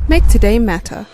Make today matter.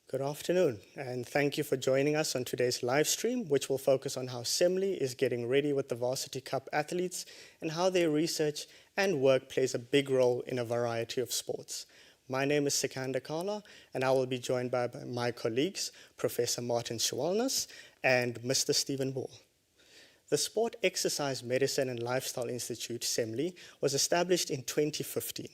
Good afternoon, and thank you for joining us on today's live stream, which will focus on how SEMLI is getting ready with the Varsity Cup athletes and how their research and work plays a big role in a variety of sports. My name is Sikandar Kala, and I will be joined by my colleagues, Professor Martin Schwalnus and Mr. Stephen Ball. The Sport, Exercise, Medicine and Lifestyle Institute, SEMLI, was established in 2015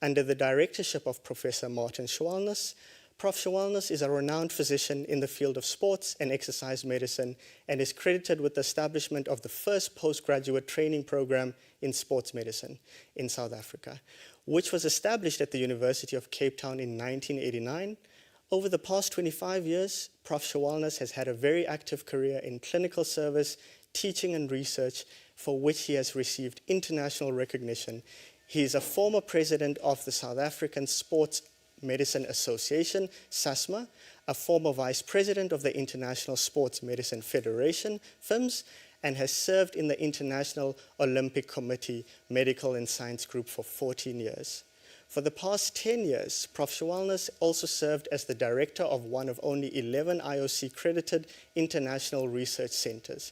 under the directorship of Professor Martin Schwalnus. Prof. Schwalnus is a renowned physician in the field of sports and exercise medicine and is credited with the establishment of the first postgraduate training program in sports medicine in South Africa, which was established at the University of Cape Town in 1989. Over the past 25 years, Prof. Schwalnus has had a very active career in clinical service, teaching and research, for which he has received international recognition. He is a former president of the South African Sports Medicine Association, SASMA, a former vice president of the International Sports Medicine Federation, FIMS, and has served in the International Olympic Committee Medical and Science Group for 14 years. For the past 10 years, Prof. Schwalnus also served as the director of one of only 11 IOC-credited international research centers.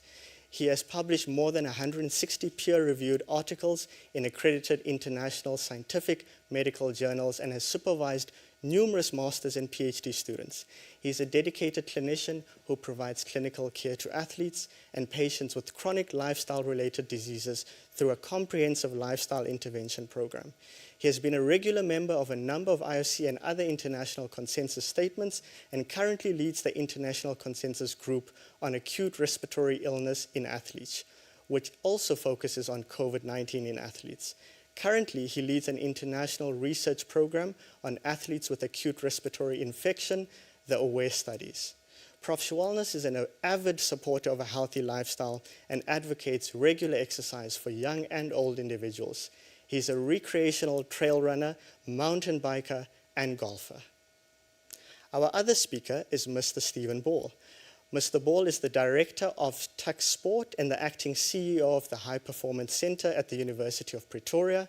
He has published more than 160 peer-reviewed articles in accredited international scientific medical journals and has supervised numerous master's and PhD students. He is a dedicated clinician who provides clinical care to athletes and patients with chronic lifestyle-related diseases through a comprehensive lifestyle intervention program. He has been a regular member of a number of IOC and other international consensus statements and currently leads the International Consensus Group on Acute Respiratory Illness in Athletes, which also focuses on COVID-19 in athletes. Currently, he leads an international research program on athletes with acute respiratory infection, the AWARE studies. Prof. Schwalnus is an avid supporter of a healthy lifestyle and advocates regular exercise for young and old individuals. He's a recreational trail runner, mountain biker, and golfer. Our other speaker is Mr. Stephen Ball. Mr. Ball is the director of Tux Sport and the acting CEO of the High Performance Center at the University of Pretoria.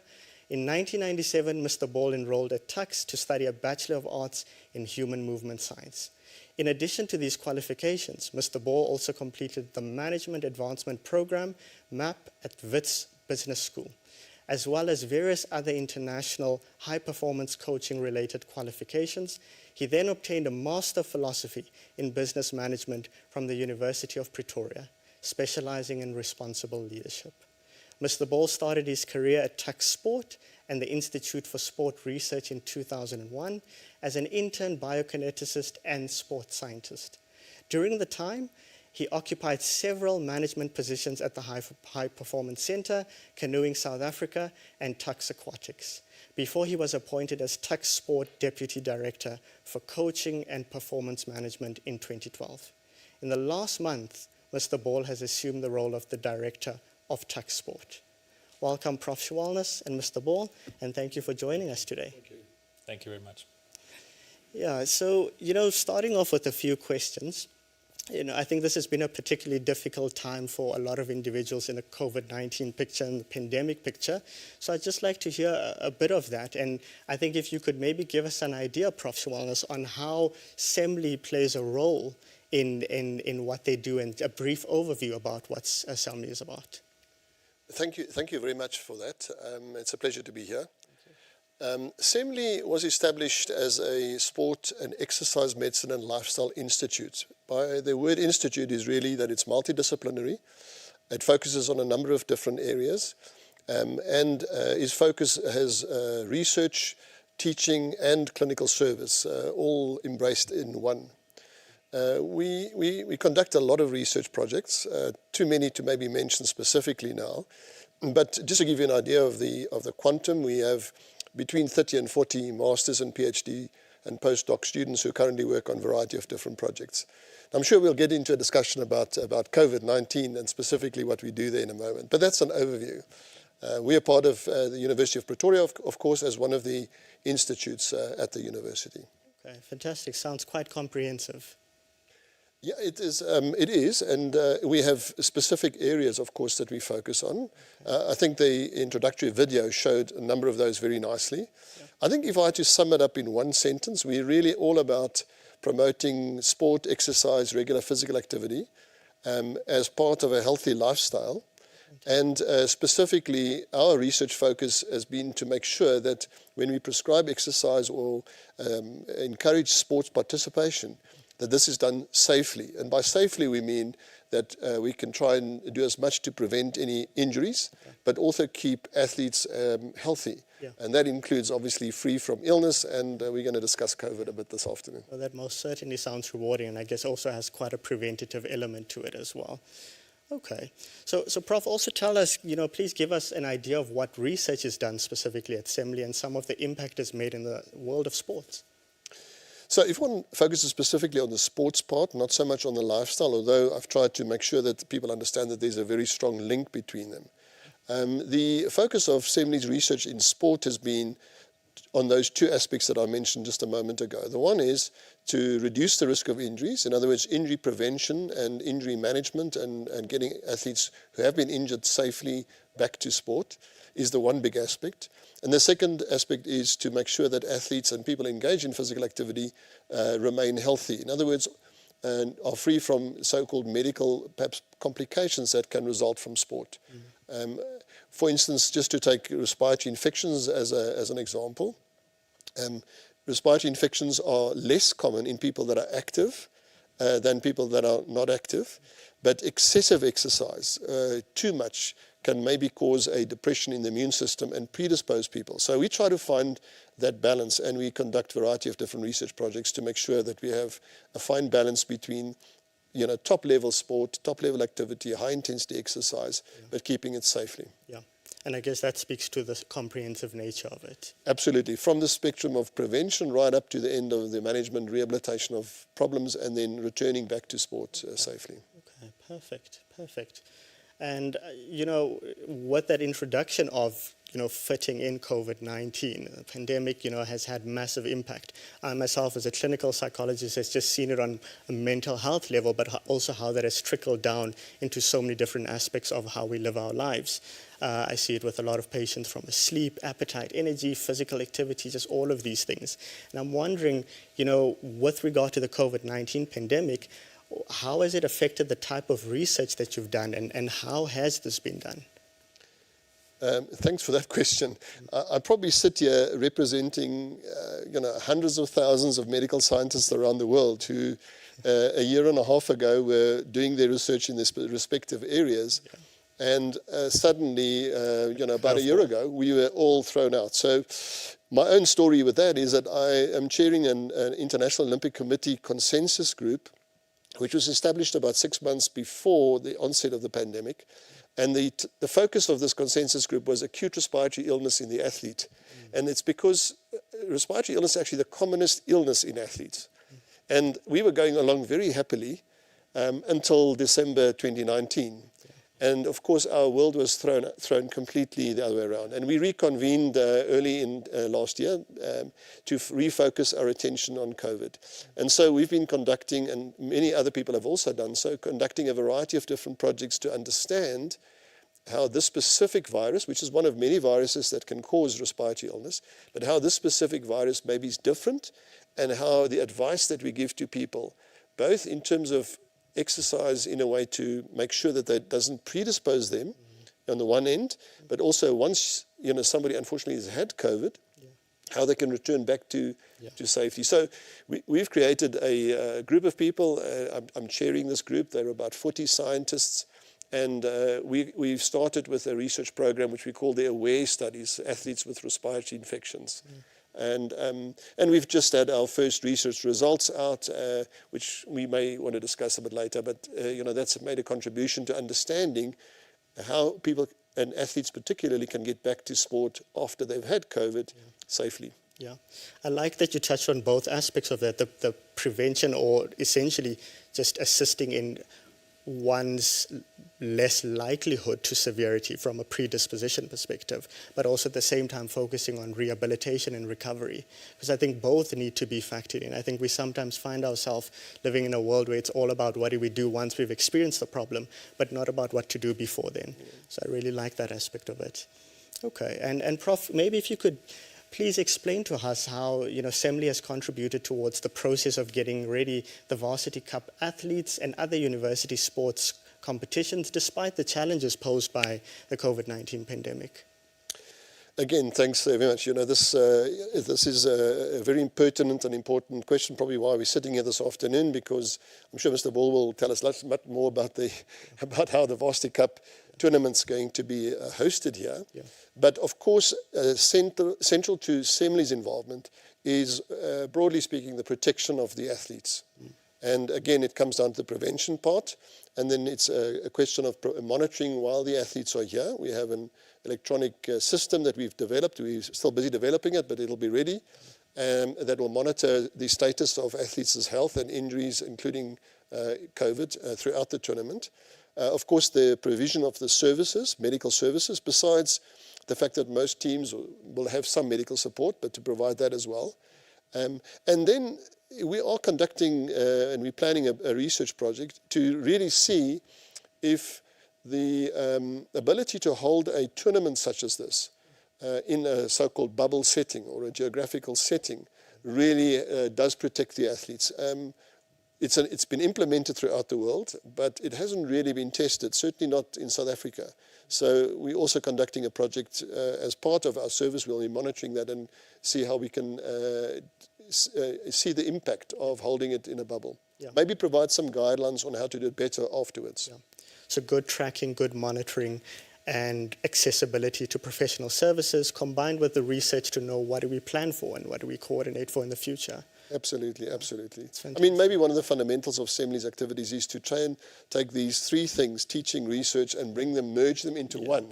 In 1997, Mr. Ball enrolled at Tux to study a Bachelor of Arts in Human Movement Science. In addition to these qualifications, Mr. Ball also completed the Management Advancement Program, MAP, at Wits Business School, as well as various other international high-performance coaching-related qualifications. He then obtained a Master of Philosophy in Business Management from the University of Pretoria, specializing in responsible leadership. Mr. Ball started his career at Tux Sport and the Institute for Sport Research in 2001 as an intern biokineticist and sports scientist. During the time, he occupied several management positions at the High Performance Center, Canoeing South Africa, and Tux Aquatics, before he was appointed as Tux Sport Deputy Director for Coaching and Performance Management in 2012. In the last month, Mr. Ball has assumed the role of the Director of Tux Sport. Welcome, Prof. Shawalnas and Mr. Ball, and thank you for joining us today. Thank you. Thank you very much. Yeah, so, starting off with a few questions. I think this has been a particularly difficult time for a lot of individuals in the COVID-19 picture and the pandemic picture. So I'd just like to hear a bit of that. And I think if you could maybe give us an idea, Prof. Shawalnas, on how SEMLI plays a role in what they do, and a brief overview about what SEMLI is about. Thank you very much for that. It's a pleasure to be here. SEMLI was established as a sport and exercise medicine and lifestyle institute. By the word institute is really that it's multidisciplinary. It focuses on a number of different areas, and its focus has research, teaching, and clinical service, all embraced in one. We conduct a lot of research projects, too many to maybe mention specifically now. But just to give you an idea of the quantum, we have between 30 and 40 masters and PhD and postdoc students who currently work on a variety of different projects. I'm sure we'll get into a discussion about COVID-19 and specifically what we do there in a moment, but that's an overview. We are part of the University of Pretoria, of course, as one of the institutes at the university. Okay, fantastic. Sounds quite comprehensive. Yeah, it is, and we have specific areas, of course, that we focus on. I think the introductory video showed a number of those very nicely. Yeah. I think if I had to sum it up in one sentence, we're really all about promoting sport, exercise, regular physical activity as part of a healthy lifestyle. And specifically, our research focus has been to make sure that when we prescribe exercise or encourage sports participation, that this is done safely. And by safely, we mean that we can try and do as much to prevent any injuries, but also keep athletes healthy. Yeah. And that includes, obviously, free from illness, and we're going to discuss COVID a bit this afternoon. Well, that most certainly sounds rewarding, and I guess also has quite a preventative element to it as well. Okay. So Prof, also tell us, please give us an idea of what research is done specifically at SEMLI and some of the impact it's made in the world of sports. So if one focuses specifically on the sports part, not so much on the lifestyle, although I've tried to make sure that people understand that there's a very strong link between them. The focus of SEMLI's research in sport has been on those two aspects that I mentioned just a moment ago. The one is to reduce the risk of injuries, in other words, injury prevention and injury management and getting athletes who have been injured safely back to sport is the one big aspect. And the second aspect is to make sure that athletes and people engaged in physical activity remain healthy. In other words, are free from so-called medical perhaps complications that can result from sport. Mm-hmm. For instance, just to take respiratory infections as an example, respiratory infections are less common in people that are active than people that are not active. But excessive exercise, too much, can maybe cause a depression in the immune system and predispose people. So we try to find that balance, and we conduct a variety of different research projects to make sure that we have a fine balance between top-level sport, top-level activity, high-intensity exercise, but keeping it safely. Yeah, and I guess that speaks to the comprehensive nature of it. Absolutely, from the spectrum of prevention right up to the end of the management, rehabilitation of problems, and then returning back to sport safely. Okay, perfect. And, with that introduction of, fitting in COVID-19, the pandemic, has had massive impact. I myself, as a clinical psychologist, has just seen it on a mental health level, but also how that has trickled down into so many different aspects of how we live our lives. I see it with a lot of patients from sleep, appetite, energy, physical activity, just all of these things. And I'm wondering, with regard to the COVID-19 pandemic, how has it affected the type of research that you've done, and how has this been done? Thanks for that question. I probably sit here representing hundreds of thousands of medical scientists around the world who a year and a half ago were doing their research in their respective areas. Yeah. And suddenly, about a year ago, we were all thrown out. So my own story with that is that I am chairing an International Olympic Committee consensus group, which was established about 6 months before the onset of the pandemic. And the focus of this consensus group was acute respiratory illness in the athlete. And it's because respiratory illness is actually the commonest illness in athletes. And we were going along very happily until December 2019, And of course, our world was thrown completely the other way around. And we reconvened early in last year to refocus our attention on COVID. And so we've been conducting, and many other people have also done so, conducting a variety of different projects to understand how this specific virus, which is one of many viruses that can cause respiratory illness, but how this specific virus maybe is different, and how the advice that we give to people, both in terms of exercise in a way to make sure that that doesn't predispose them on the one end, but also once somebody unfortunately has had COVID, how they can return back to safety. So we've created a group of people. I'm chairing this group. There are about 40 scientists. And we've started with a research program which we call the AWARE studies, athletes with respiratory infections. And we've just had our first research results out, which we may want to discuss a bit later. But that's made a contribution to understanding how people and athletes particularly can get back to sport after they've had COVID safely. Yeah, I like that you touched on both aspects of that, the prevention, or essentially just assisting in one's less likelihood to severity from a predisposition perspective, but also at the same time focusing on rehabilitation and recovery, because I think both need to be factored in. I think we sometimes find ourselves living in a world where it's all about what do we do once we've experienced the problem, but not about what to do before then. So I really like that aspect of it. Okay, and Prof, maybe if you could please explain to us how SEMLI has contributed towards the process of getting ready the Varsity Cup athletes and other university sports competitions despite the challenges posed by the COVID-19 pandemic. Again, thanks very much. This is a very pertinent and important question, probably why we're sitting here this afternoon, because I'm sure Mr. Ball will tell us much more about how the Varsity Cup tournament's going to be hosted here. Yeah. But of course, central to SEMLI's involvement is, broadly speaking, the protection of the athletes. And again, it comes down to the prevention part. And then it's a question of monitoring while the athletes are here. We have an electronic system that we've developed. We're still busy developing it, but it'll be ready. That will monitor the status of athletes' health and injuries, including COVID, throughout the tournament. Of course, the provision of the services, medical services, besides the fact that most teams will have some medical support, but to provide that as well. And then we are conducting and we're planning a research project to really see if the ability to hold a tournament such as this in a so-called bubble setting or a geographical setting really does protect the athletes. It's been implemented throughout the world, but it hasn't really been tested, certainly not in South Africa. So we're also conducting a project as part of our service. We'll be monitoring that and see how we can see the impact of holding it in a bubble. Yeah. Maybe provide some guidelines on how to do it better afterwards. Yeah. So good tracking, good monitoring, and accessibility to professional services combined with the research to know what do we plan for and what do we coordinate for in the future. Absolutely, absolutely. I mean, maybe one of the fundamentals of SEMLI's activities is to try and take these three things, teaching, research, and merge them into one.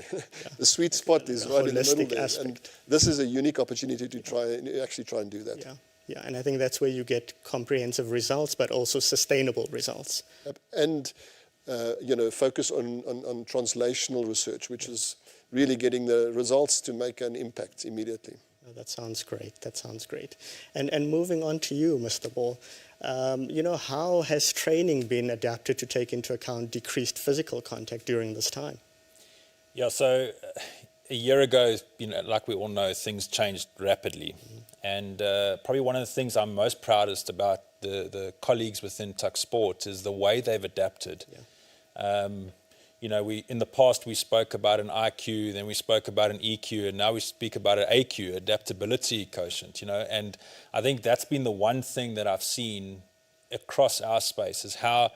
The sweet spot is right in the middle there. Aspect. And this is a unique opportunity to actually try and do that. Yeah, and I think that's where you get comprehensive results, but also sustainable results. And, focus on translational research, which is really getting the results to make an impact immediately. Oh, that sounds great. That sounds great. And moving on to you, Mr. Ball, how has training been adapted to take into account decreased physical contact during this time? Yeah, so a year ago, like we all know, things changed rapidly. Mm-hmm. And probably one of the things I'm most proudest about the colleagues within Tuck Sport is the way they've adapted. Yeah. In the past we spoke about an IQ, then we spoke about an EQ, and now we speak about an AQ, adaptability quotient, and I think that's been the one thing that I've seen across our space is how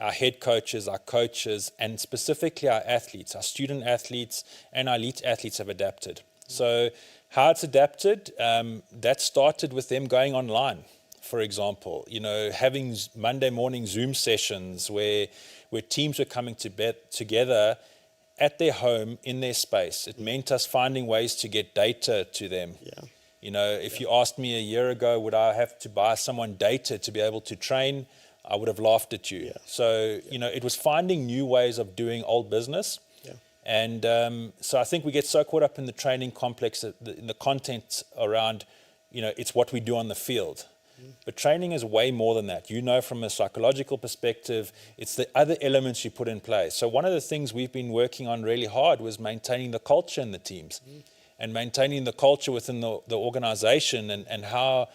our head coaches, our coaches, and specifically our athletes, our student athletes and our elite athletes have adapted. So how it's adapted, that started with them going online, for example, having Monday morning Zoom sessions where teams were coming together at their home, in their space. It meant us finding ways to get data to them. Yeah. If you asked me a year ago, would I have to buy someone data to be able to train? I would have laughed at you. Yeah. So, you know, it was finding new ways of doing old business. Yeah. And so I think we get so caught up in the training complex, in the content around, you know, it's what we do on the field. But training is way more than that. You know, from a psychological perspective, it's the other elements you put in place. So one of the things we've been working on really hard was maintaining the culture in the teams and maintaining the culture within the organization and how,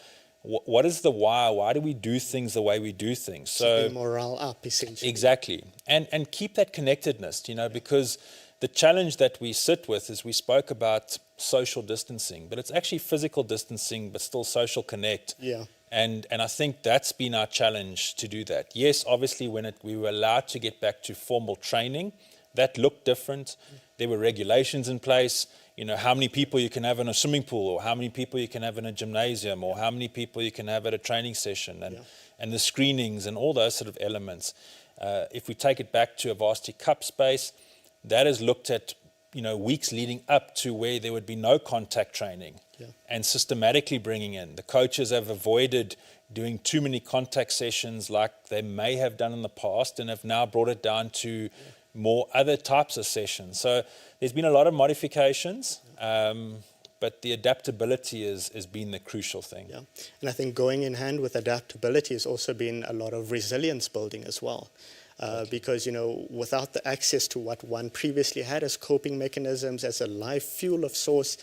what is the why? Why do we do things the way we do things? So Keeping morale up, essentially. exactly. And keep that connectedness, you know, because the challenge that we sit with is we spoke about social distancing, but it's actually physical distancing, but still social connect. Yeah. And I think that's been our challenge to do that. Yes, obviously, when we were allowed to get back to formal training, that looked different. There were regulations in place, you know, how many people you can have in a swimming pool, or how many people you can have in a gymnasium, or how many people you can have at a training session, and the screenings and all those sort of elements. If we take it back to a Varsity Cup space, that is looked at, you know, weeks leading up to where there would be no contact training, and systematically bringing in. The coaches have avoided doing too many contact sessions like they may have done in the past, and have now brought it down to more other types of sessions. So there's been a lot of modifications, but the adaptability has been the crucial thing. Yeah. And I think going in hand with adaptability has also been a lot of resilience building as well. Because, you know, without the access to what one previously had as coping mechanisms, as a life fuel of source,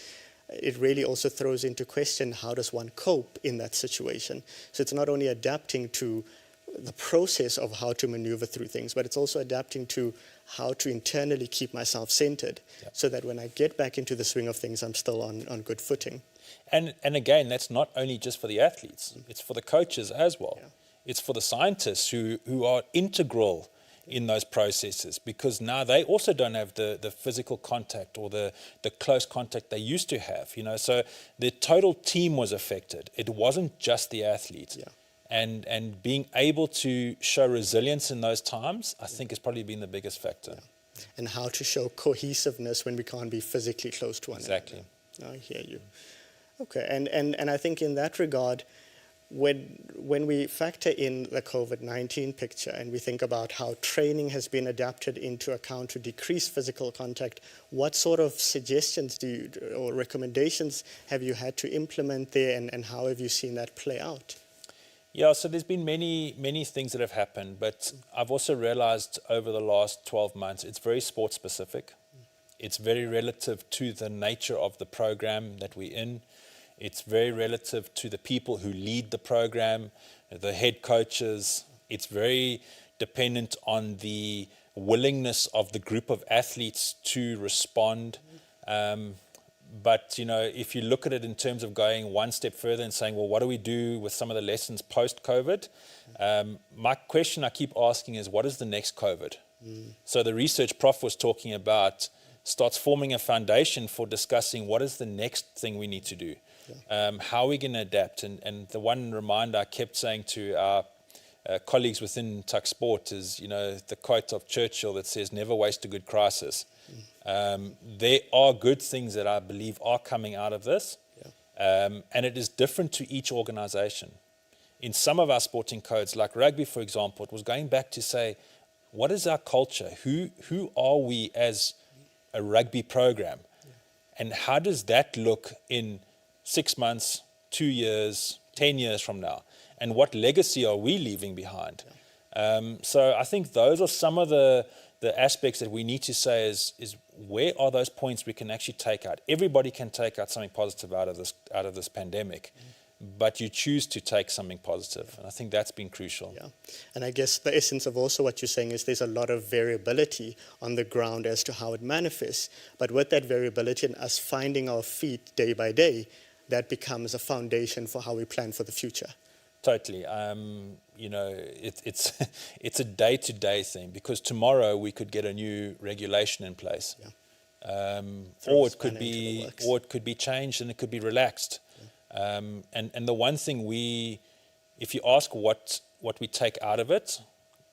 it really also throws into question how does one cope in that situation. So it's not only adapting to the process of how to maneuver through things, but it's also adapting to how to internally keep myself centered, so that when I get back into the swing of things, I'm still on good footing. And again, that's not only just for the athletes, it's for the coaches as well. Yeah. It's for the scientists who are integral in those processes, because now they also don't have the physical contact or the close contact they used to have, you know. So the total team was affected. It wasn't just the athlete. Yeah. And being able to show resilience in those times, I think, has probably been the biggest factor. Yeah. And how to show cohesiveness when we can't be physically close to one Exactly. another. I hear you. Okay, and I think in that regard, when we factor in the COVID-19 picture and we think about how training has been adapted into account to decrease physical contact, what sort of suggestions or recommendations have you had to implement there, and how have you seen that play out? Yeah, so there's been many things that have happened, but I've also realized over the last 12 months, it's very sport specific. It's very relative to the nature of the program that we're in. It's very relative to the people who lead the program, the head coaches. It's very dependent on the willingness of the group of athletes to respond. But, you know, if you look at it in terms of going one step further and saying, well, what do we do with some of the lessons post-COVID? My question I keep asking is, what is the next COVID? So the research Prof was talking about starts forming a foundation for discussing what is the next thing we need to do. How are we going to adapt? And the one reminder I kept saying to our colleagues within Tuck Sport is, you know, the quote of Churchill that says, never waste a good crisis. There are good things that I believe are coming out of this, and it is different to each organization. In some of our sporting codes, like rugby, for example, it was going back to say, what is our culture? Who are we as a rugby program? And how does that look in 6 months, 2 years, 10 years from now? And what legacy are we leaving behind? So I think those are some of the aspects that we need to say is where are those points we can actually take out? Everybody can take out something positive out of this pandemic, but you choose to take something positive. And I think that's been crucial. Yeah, and I guess the essence of also what you're saying is there's a lot of variability on the ground as to how it manifests. But with that variability and us finding our feet day by day, that becomes a foundation for how we plan for the future. Totally. You know, it's a day-to-day thing, because tomorrow we could get a new regulation in place, or it could be changed and it could be relaxed. And the one thing if you ask what we take out of it,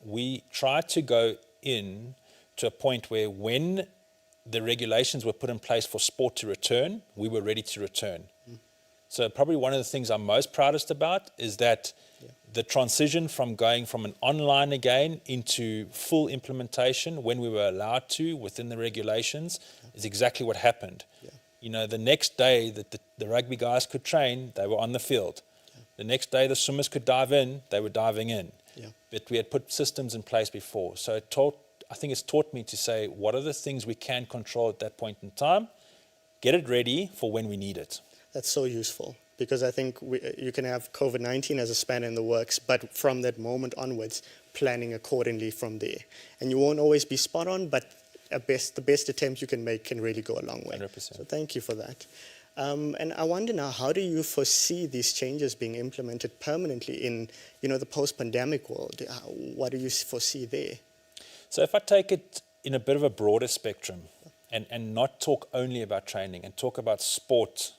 we try to go in to a point where when the regulations were put in place for sport to return, we were ready to return. So probably one of the things I'm most proudest about is that the transition from going from an online again into full implementation when we were allowed to within the regulations is exactly what happened. You know, the next day that the rugby guys could train, they were on the field. The next day the swimmers could dive in, they were diving in. But we had put systems in place before. So I think it's taught me to say, what are the things we can control at that point in time? Get it ready for when we need it. That's so useful, because I think you can have COVID-19 as a spanner in the works, but from that moment onwards, planning accordingly from there. And you won't always be spot on, but the best attempt you can make can really go a long way. 100%. So thank you for that. And I wonder now, how do you foresee these changes being implemented permanently in, the post-pandemic world? What do you foresee there? So if I take it in a bit of a broader spectrum and not talk only about training and talk about sport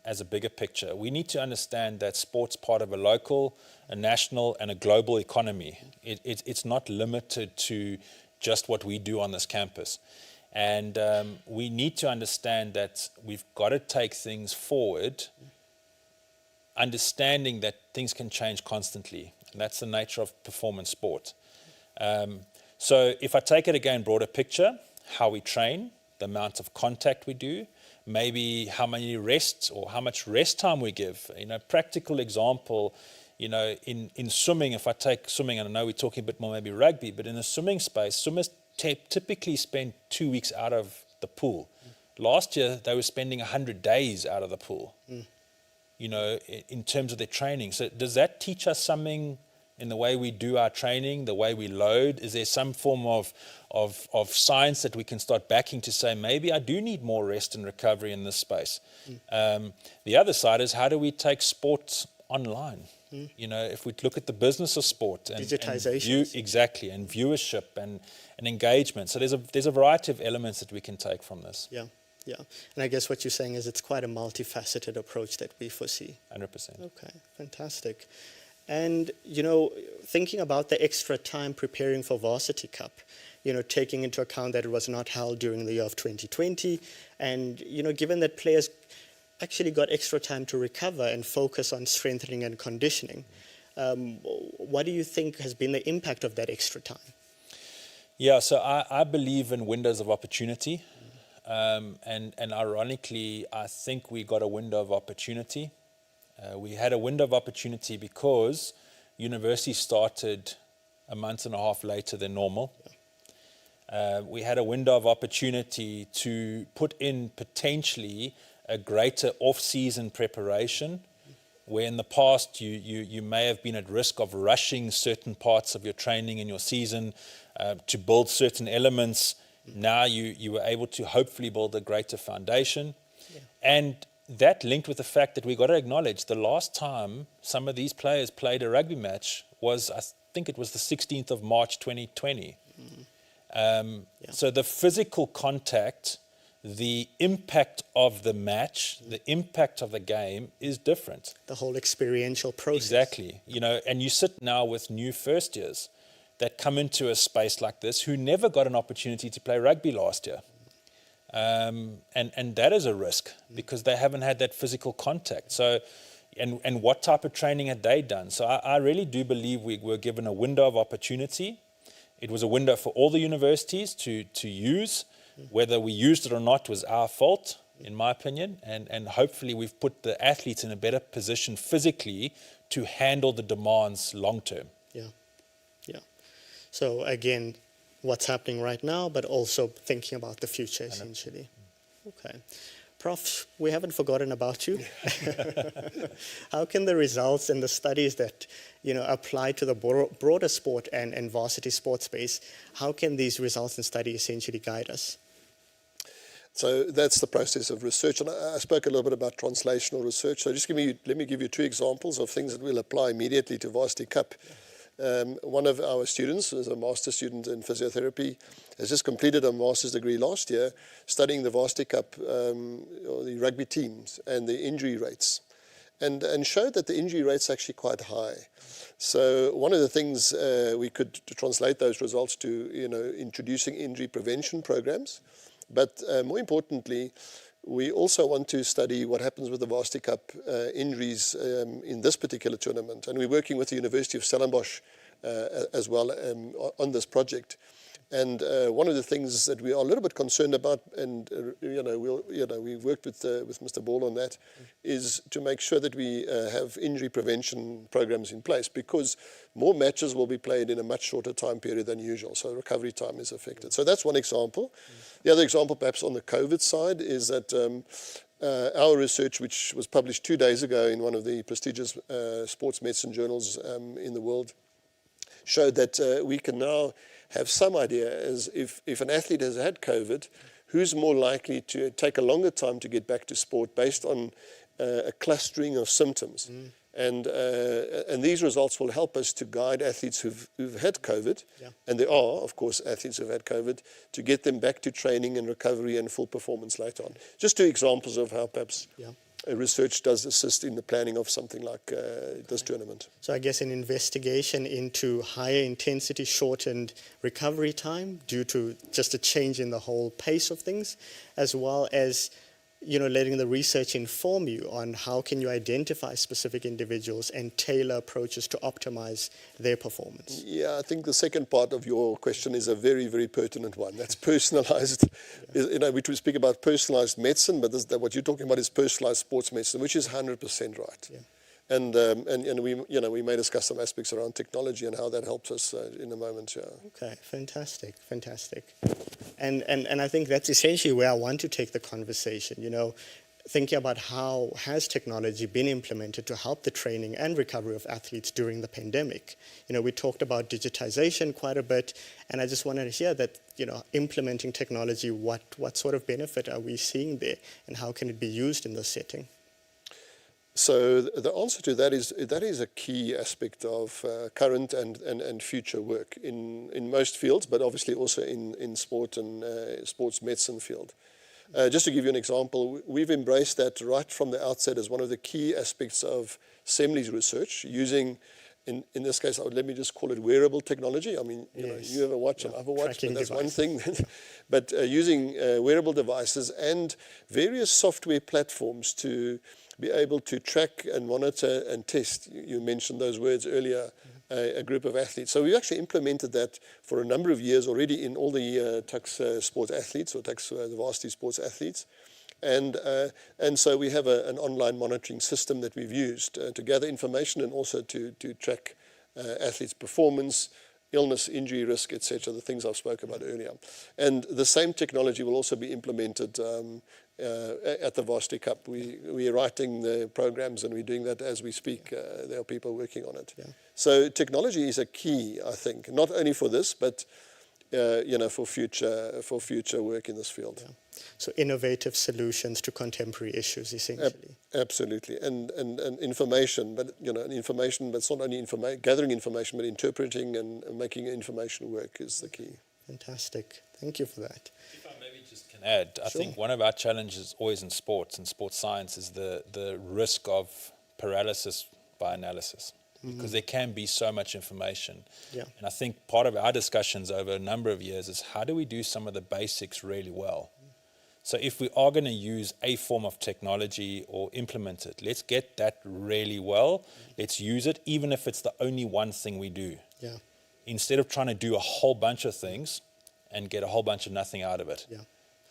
as a bigger picture, we need to understand that sport's part of a local, a national and a global economy. It's not limited to just what we do on this campus. And we need to understand that we've got to take things forward, understanding that things can change constantly. And that's the nature of performance sport. So if I take it again, broader picture, how we train, the amount of contact we do, maybe how many rests or how much rest time we give. Practical example, in swimming, if I take swimming, and I know we're talking a bit more maybe rugby, but in the swimming space, swimmers typically spend 2 weeks out of the pool. Last year, they were spending 100 days out of the pool, in terms of their training. So does that teach us something in the way we do our training, the way we load? Is there some form of science that we can start backing to say, maybe I do need more rest and recovery in this space? The other side is, how do we take sport online? If we look at the business of sport and digitization, exactly, and viewership and engagement. So there's a variety of elements that we can take from this. Yeah. And I guess what you're saying is it's quite a multifaceted approach that we foresee. 100%. Okay, fantastic. And, thinking about the extra time preparing for Varsity Cup, taking into account that it was not held during the year of 2020, and, given that players actually got extra time to recover and focus on strengthening and conditioning, what do you think has been the impact of that extra time? Yeah, so I believe in windows of opportunity. And ironically, I think we got a window of opportunity. We had a window of opportunity because university started a month and a half later than normal. We had a window of opportunity to put in potentially a greater off-season preparation, where in the past you may have been at risk of rushing certain parts of your training in your season to build certain elements. Now you were able to hopefully build a greater foundation. And that linked with the fact that we got to acknowledge the last time some of these players played a rugby match was, I think it was the 16th of March 2020. So the physical contact, the impact of the match, the impact of the game is different. The whole experiential process. Exactly. And you sit now with new first years that come into a space like this who never got an opportunity to play rugby last year. And that is a risk because they haven't had that physical contact. So, and what type of training had they done? So I really do believe we were given a window of opportunity. It was a window for all the universities to use. Whether we used it or not was our fault, in my opinion. And hopefully we've put the athletes in a better position physically to handle the demands long term. Yeah. So again, what's happening right now, but also thinking about the future, essentially. Okay. Prof, we haven't forgotten about you. How can the results and the studies that, apply to the broader sport and varsity sports space, how can these results and studies essentially guide us? So that's the process of research. And I spoke a little bit about translational research. So let me give you 2 examples of things that we'll apply immediately to Varsity Cup. One of our students, who is a master's student in physiotherapy, has just completed a master's degree last year studying the Varsity Cup, or the rugby teams and the injury rates, and showed that the injury rates are actually quite high. So one of the things we could translate those results to, introducing injury prevention programs, but more importantly, we also want to study what happens with the Varsity Cup injuries in this particular tournament. And we're working with the University of Stellenbosch as well on this project. And one of the things that we are a little bit concerned about, and we worked with Mr. Ball on that, is to make sure that we have injury prevention programs in place, because more matches will be played in a much shorter time period than usual. So recovery time is affected. So that's one example. The other example, perhaps on the COVID side, is that our research, which was published 2 days ago in one of the prestigious sports medicine journals in the world, showed that we can now have some idea as if an athlete has had COVID, who's more likely to take a longer time to get back to sport based on a clustering of symptoms. And these results will help us to guide athletes who've had COVID, and there are, of course, athletes who've had COVID, to get them back to training and recovery and full performance later on. Just 2 examples of how perhaps research does assist in the planning of something like this tournament. So I guess an investigation into higher intensity, shortened recovery time due to just a change in the whole pace of things, as well as letting the research inform you on how can you identify specific individuals and tailor approaches to optimize their performance. Yeah, I think the second part of your question is a very, very pertinent one. That's personalized. We speak about personalized medicine, but what you're talking about is personalized sports medicine, which is 100% right. Yeah. And we may discuss some aspects around technology and how that helps us in a moment. Yeah. Okay, fantastic. And I think that's essentially where I want to take the conversation. Thinking about how has technology been implemented to help the training and recovery of athletes during the pandemic. We talked about digitization quite a bit, and I just wanted to hear that, implementing technology, what sort of benefit are we seeing there, and how can it be used in this setting? So the answer to that is a key aspect of current and future work in most fields, but obviously also in sport and sports medicine field. Just to give you an example, we've embraced that right from the outset as one of the key aspects of SEMLI's research, using, in this case, let me just call it wearable technology. I mean, you have a watch and I have a watch, but that's one thing. But using wearable devices and various software platforms to be able to track and monitor and test, you mentioned those words earlier, a group of athletes. So we've actually implemented that for a number of years already in all the TUX sports athletes, or TUX the varsity sports athletes. And so we have an online monitoring system that we've used to gather information and also to track athletes' performance, illness, injury risk, etc., the things I've spoken about earlier. And the same technology will also be implemented at the Varsity Cup. We are writing the programs and we're doing that as we speak. There are people working on it. So technology is a key, I think, not only for this, but for future work in this field. So innovative solutions to contemporary issues, essentially. Absolutely, and information, but information. But it's not only gathering information, but interpreting and making information work is the key. Fantastic. Thank you for that. If I maybe just can add, I think one of our challenges always in sports and sports science is the risk of paralysis by analysis. Because there can be so much information. And I think part of our discussions over a number of years is how do we do some of the basics really well? So if we are going to use a form of technology or implement it, let's get that really well. Let's use it, even if it's the only one thing we do. Instead of trying to do a whole bunch of things and get a whole bunch of nothing out of it.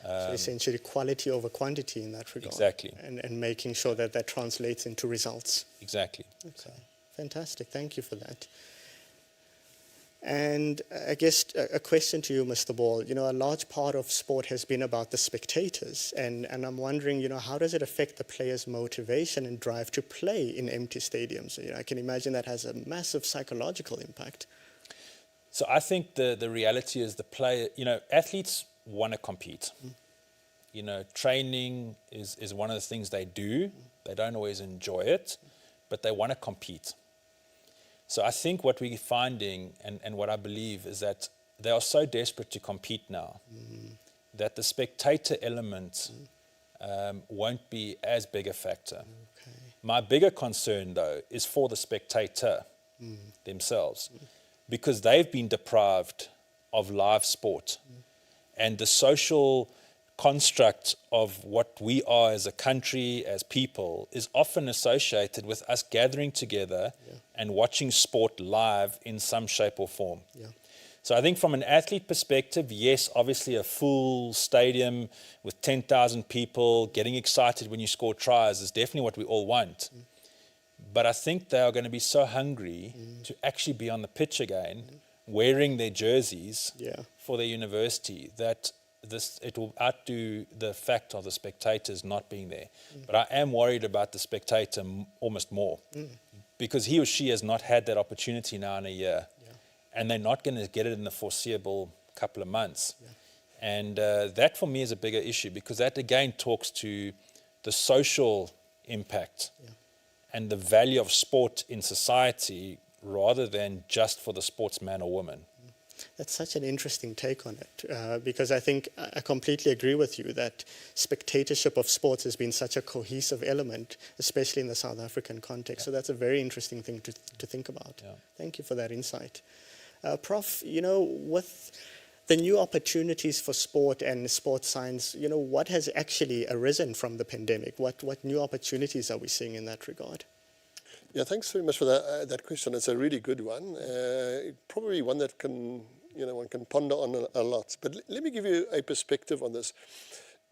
So essentially quality over quantity in that regard. Exactly. And making sure that translates into results. Exactly. Okay. Fantastic. Thank you for that. And I guess a question to you, Mr. Ball. A large part of sport has been about the spectators. And I'm wondering, how does it affect the players' motivation and drive to play in empty stadiums? I can imagine that has a massive psychological impact. So I think the reality is the player, athletes want to compete. Training is one of the things they do. They don't always enjoy it, but they want to compete. So I think what we're finding and what I believe is that they are so desperate to compete now that the spectator element won't be as big a factor. My bigger concern, though, is for the spectator themselves, because they've been deprived of live sport and the social construct of what we are as a country, as people, is often associated with us gathering together and watching sport live in some shape or form. Yeah. So I think from an athlete perspective, yes, obviously a full stadium with 10,000 people getting excited when you score tries is definitely what we all want. But I think they are going to be so hungry to actually be on the pitch again, wearing their jerseys for their university, that it will outdo the fact of the spectators not being there. But I am worried about the spectator almost more, because he or she has not had that opportunity now in a year, and they're not going to get it in the foreseeable couple of months. And that for me is a bigger issue, because that again talks to the social impact and the value of sport in society, rather than just for the sportsman or woman. That's such an interesting take on it, because I think I completely agree with you that spectatorship of sports has been such a cohesive element, especially in the South African context. So that's a very interesting thing to think about. Thank you for that insight. Prof, with the new opportunities for sport and sports science, what has actually arisen from the pandemic? What new opportunities are we seeing in that regard? Yeah, thanks very much for that question. It's a really good one. Probably one that one can ponder on a lot. But let me give you a perspective on this.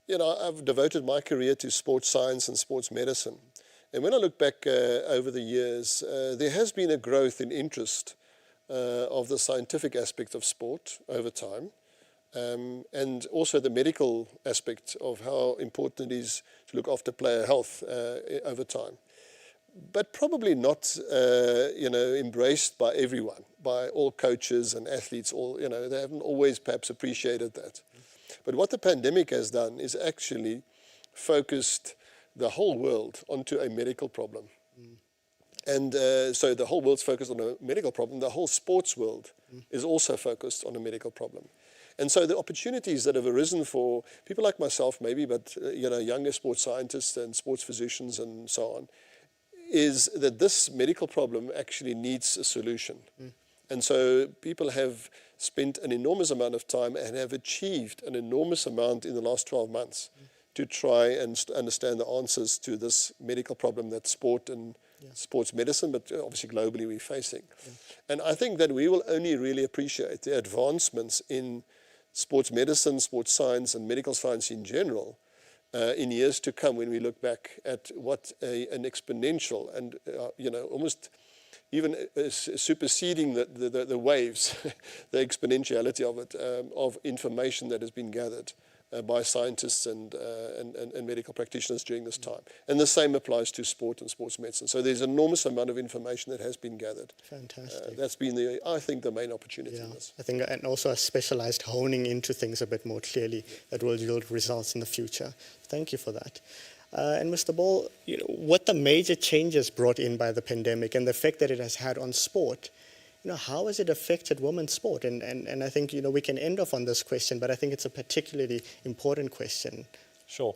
I've devoted my career to sports science and sports medicine. And when I look back over the years, there has been a growth in interest of the scientific aspect of sport over time, and also the medical aspect of how important it is to look after player health over time. But probably not, embraced by everyone, by all coaches and athletes. They haven't always perhaps appreciated that. But what the pandemic has done is actually focused the whole world onto a medical problem. And so the whole world's focused on a medical problem. The whole sports world is also focused on a medical problem. And so the opportunities that have arisen for people like myself, maybe, but younger sports scientists and sports physicians and so on, is that this medical problem actually needs a solution. And so people have spent an enormous amount of time and have achieved an enormous amount in the last 12 months to try and understand the answers to this medical problem that sport and sports medicine, but obviously globally we're facing. And I think that we will only really appreciate the advancements in sports medicine, sports science, and medical science in general in years to come, when we look back at what an exponential and almost even superseding the waves, the exponentiality of it, of information that has been gathered by scientists and medical practitioners during this time. And the same applies to sport and sports medicine. So there's an enormous amount of information that has been gathered. Fantastic. That's been, I think, the main opportunity in this. I think, and also a specialized honing into things a bit more clearly that will yield results in the future. Thank you for that. And Mr. Ball, what the major changes brought in by the pandemic and the effect that it has had on sport, how has it affected women's sport? And I think, we can end off on this question, but I think it's a particularly important question. Sure.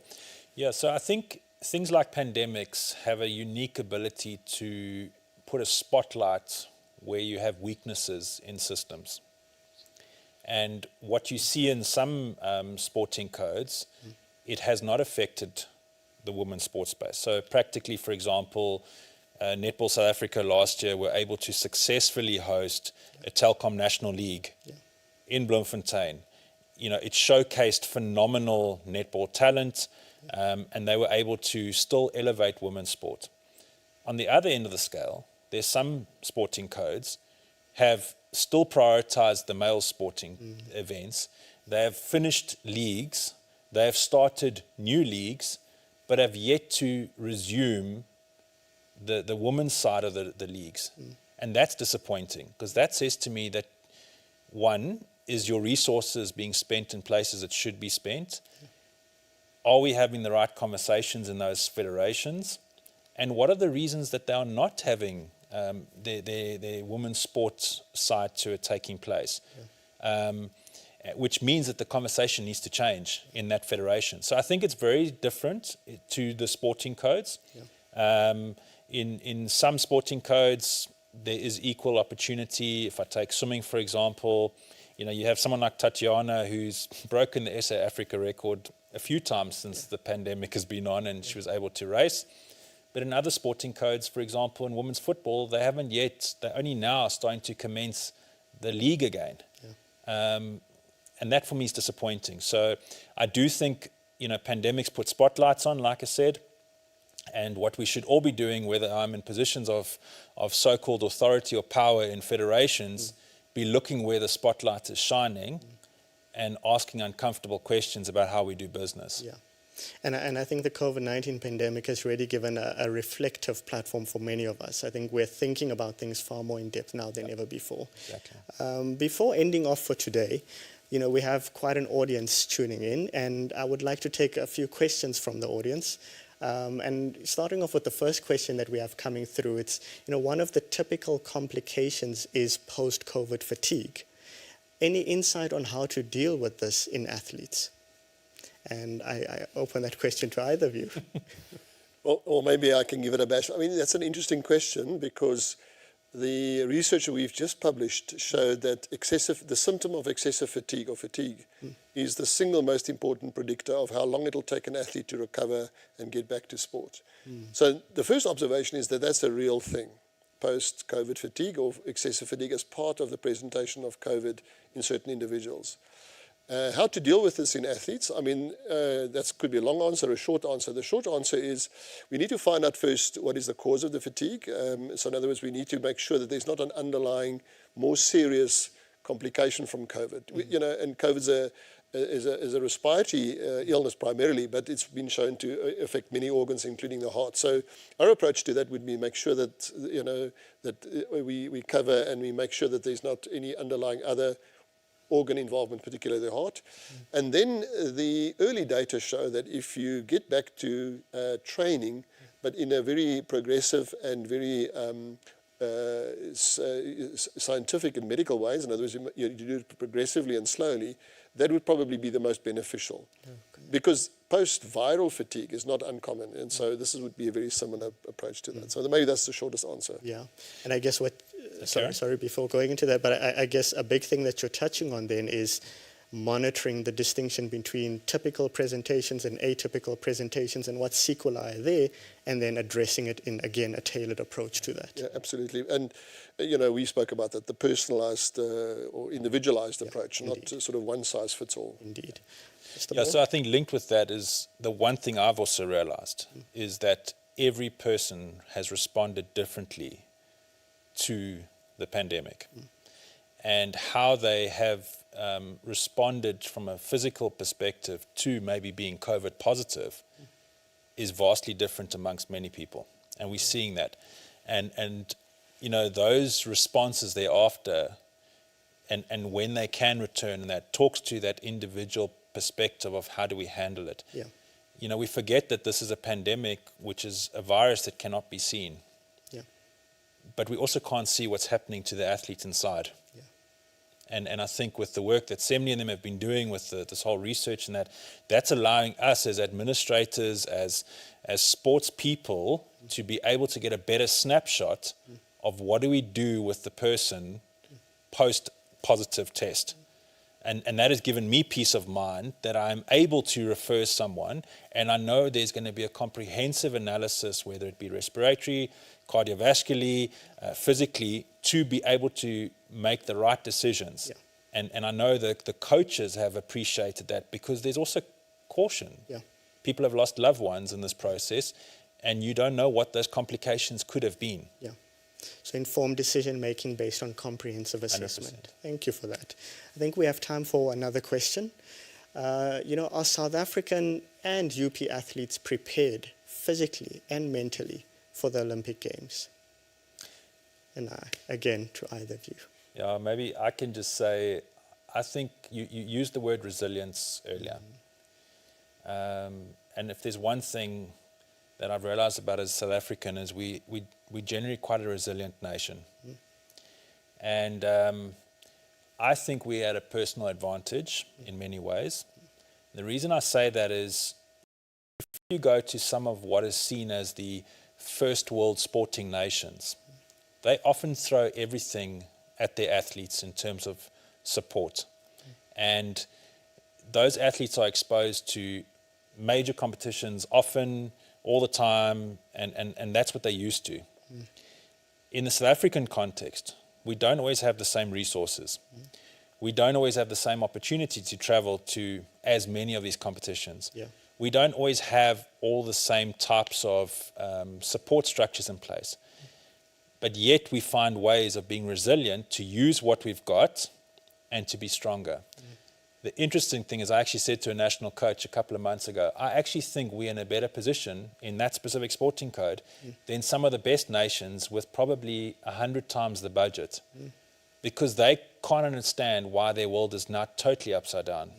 Yeah, so I think things like pandemics have a unique ability to put a spotlight where you have weaknesses in systems. And what you see in some sporting codes, it has not affected the women's sports space. So practically, for example, Netball South Africa last year were able to successfully host a Telkom National League in Bloemfontein. It showcased phenomenal netball talent, and they were able to still elevate women's sport. On the other end of the scale, there's some sporting codes have still prioritized the male sporting events. They have finished leagues, they have started new leagues, but have yet to resume the women's side of the leagues. And that's disappointing, because that says to me that, one, is your resources being spent in places it should be spent? Are we having the right conversations in those federations? And what are the reasons that they are not having their women's sports side to it taking place? Which means that the conversation needs to change in that federation. So I think it's very different to the sporting codes. In some sporting codes, there is equal opportunity. If I take swimming, for example, you have someone like Tatiana who's broken the SA Africa record a few times since the pandemic has been on, and she was able to race. But in other sporting codes, for example, in women's football, they're only now starting to commence the league again. And that for me is disappointing. So I do think, pandemics put spotlights on, like I said, and what we should all be doing, whether I'm in positions of so-called authority or power in federations, be looking where the spotlight is shining and asking uncomfortable questions about how we do business. Yeah. And I think the COVID-19 pandemic has really given a reflective platform for many of us. I think we're thinking about things far more in depth now than ever before. Exactly. Before ending off for today, we have quite an audience tuning in, and I would like to take a few questions from the audience. And starting off with the first question that we have coming through, it's, one of the typical complications is post-COVID fatigue. Any insight on how to deal with this in athletes? And I open that question to either of you. Or maybe I can give it a bash. I mean, that's an interesting question, because the research that we've just published showed that the symptom of excessive fatigue is the single most important predictor of how long it'll take an athlete to recover and get back to sport. So the first observation is that that's a real thing, post-COVID fatigue or excessive fatigue, as part of the presentation of COVID in certain individuals. How to deal with this in athletes? I mean, that could be a long answer or a short answer. The short answer is we need to find out first what is the cause of the fatigue. So in other words, we need to make sure that there's not an underlying, more serious complication from COVID. And COVID is a respiratory illness primarily, but it's been shown to affect many organs, including the heart. So our approach to that would be make sure that, that we cover and we make sure that there's not any underlying other organ involvement, particularly the heart. And then the early data show that if you get back to training, but in a very progressive and very scientific and medical ways, in other words, you do it progressively and slowly, that would probably be the most beneficial. Because post-viral fatigue is not uncommon, and so this would be a very similar approach to that. So maybe that's the shortest answer. Yeah, and I guess sorry, before going into that, but I guess a big thing that you're touching on then is monitoring the distinction between typical presentations and atypical presentations and what sequelae are there, and then addressing it in, again, a tailored approach to that. Yeah, absolutely. And, we spoke about that, the personalized or individualized approach, indeed. Not sort of one size fits all. Indeed. Yeah, so I think linked with that is the one thing I've also realized is that every person has responded differently to the pandemic. And how they have responded from a physical perspective to maybe being COVID positive is vastly different amongst many people. And we're seeing that. And those responses thereafter, and when they can return, and that talks to that individual perspective of how do we handle it. Yeah. We forget that this is a pandemic, which is a virus that cannot be seen. Yeah. But we also can't see what's happening to the athletes inside. Yeah. And I think with the work that SEMLI and them have been doing with this whole research and that's allowing us as administrators, as sports people, to be able to get a better snapshot of what do we do with the person post-positive test. And that has given me peace of mind that I'm able to refer someone, and I know there's going to be a comprehensive analysis, whether it be respiratory, cardiovascularly, physically, to be able to make the right decisions. Yeah. And I know that the coaches have appreciated that, because there's also caution. Yeah. People have lost loved ones in this process, and you don't know what those complications could have been. Yeah. So informed decision-making based on comprehensive assessment. 100%. Thank you for that. I think we have time for another question. Are South African and UP athletes prepared physically and mentally for the Olympic Games? And again, to either of you. Yeah, maybe I can just say, I think you used the word resilience earlier. And if there's one thing that I've realized about as South African is we're generally quite a resilient nation. And I think we had a personal advantage in many ways. The reason I say that is if you go to some of what is seen as the first world sporting nations, they often throw everything at their athletes in terms of support. And those athletes are exposed to major competitions often, all the time, and that's what they're used to. In the South African context, we don't always have the same resources. We don't always have the same opportunity to travel to as many of these competitions. Yeah. We don't always have all the same types of support structures in place. But yet we find ways of being resilient to use what we've got and to be stronger. The interesting thing is I actually said to a national coach a couple of months ago, I actually think we're in a better position in that specific sporting code than some of the best nations with probably 100 times the budget, because they can't understand why their world is not totally upside down.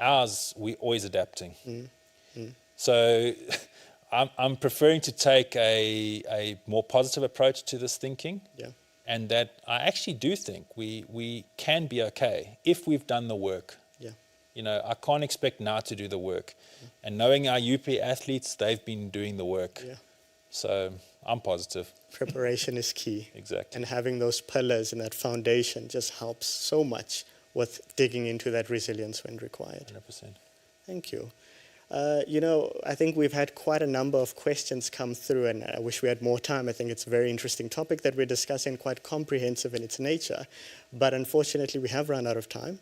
Ours, we're always adapting. So I'm preferring to take a more positive approach to this thinking. Yeah. And that I actually do think we can be okay if we've done the work. Yeah. You know, I can't expect now to do the work. And knowing our UP athletes, they've been doing the work. Yeah. So I'm positive. Preparation is key. Exactly. And having those pillars and that foundation just helps so much with digging into that resilience when required. 100%. Thank you. I think we've had quite a number of questions come through, and I wish we had more time. I think it's a very interesting topic that we're discussing, quite comprehensive in its nature. But unfortunately, we have run out of time.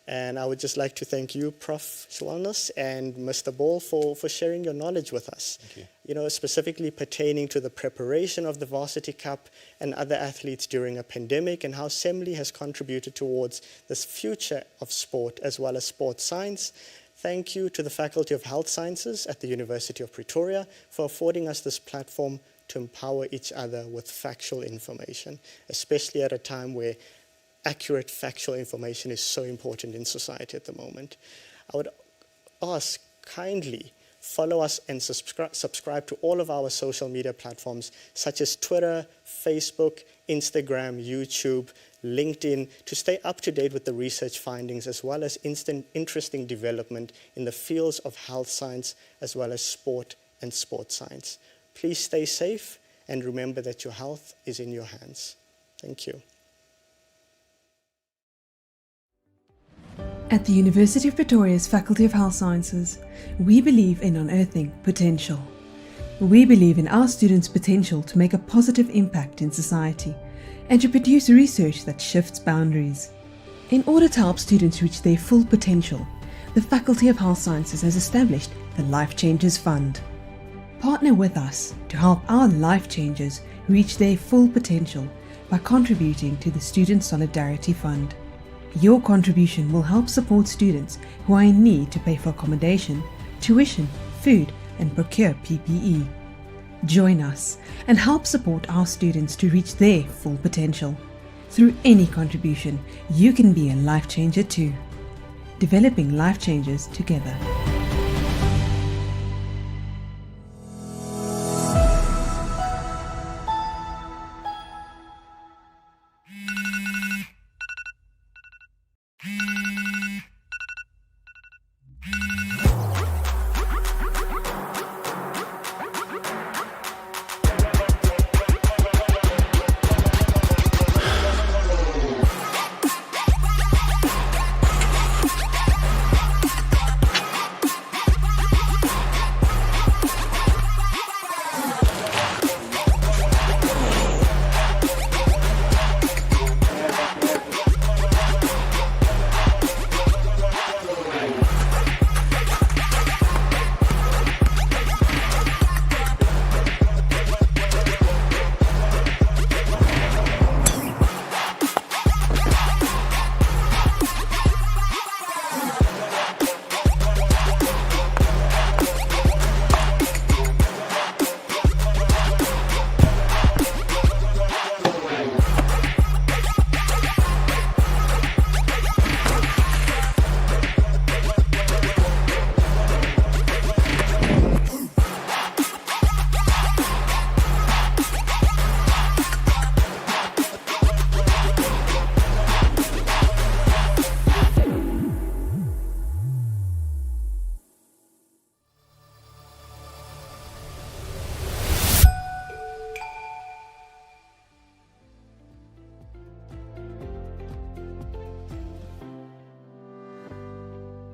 And I would just like to thank you, Prof. Schwalnus and Mr. Ball, for sharing your knowledge with us. Thank you. Specifically pertaining to the preparation of the Varsity Cup and other athletes during a pandemic, and how SEMLI has contributed towards this future of sport as well as sports science. Thank you to the Faculty of Health Sciences at the University of Pretoria for affording us this platform to empower each other with factual information, especially at a time where accurate factual information is so important in society at the moment. I would ask kindly follow us and subscribe to all of our social media platforms such as Twitter, Facebook, Instagram, YouTube, LinkedIn, to stay up to date with the research findings as well as interesting development in the fields of health science as well as sport and sports science. Please stay safe and remember that your health is in your hands. Thank you. At the University of Pretoria's Faculty of Health Sciences, we believe in unearthing potential. We believe in our students' potential to make a positive impact in society and to produce research that shifts boundaries. In order to help students reach their full potential, the Faculty of Health Sciences has established the Life Changers Fund. Partner with us to help our life changers reach their full potential by contributing to the Student Solidarity Fund. Your contribution will help support students who are in need to pay for accommodation, tuition, food, and procure PPE. Join us and help support our students to reach their full potential. Through any contribution, you can be a life changer too. Developing life changers together.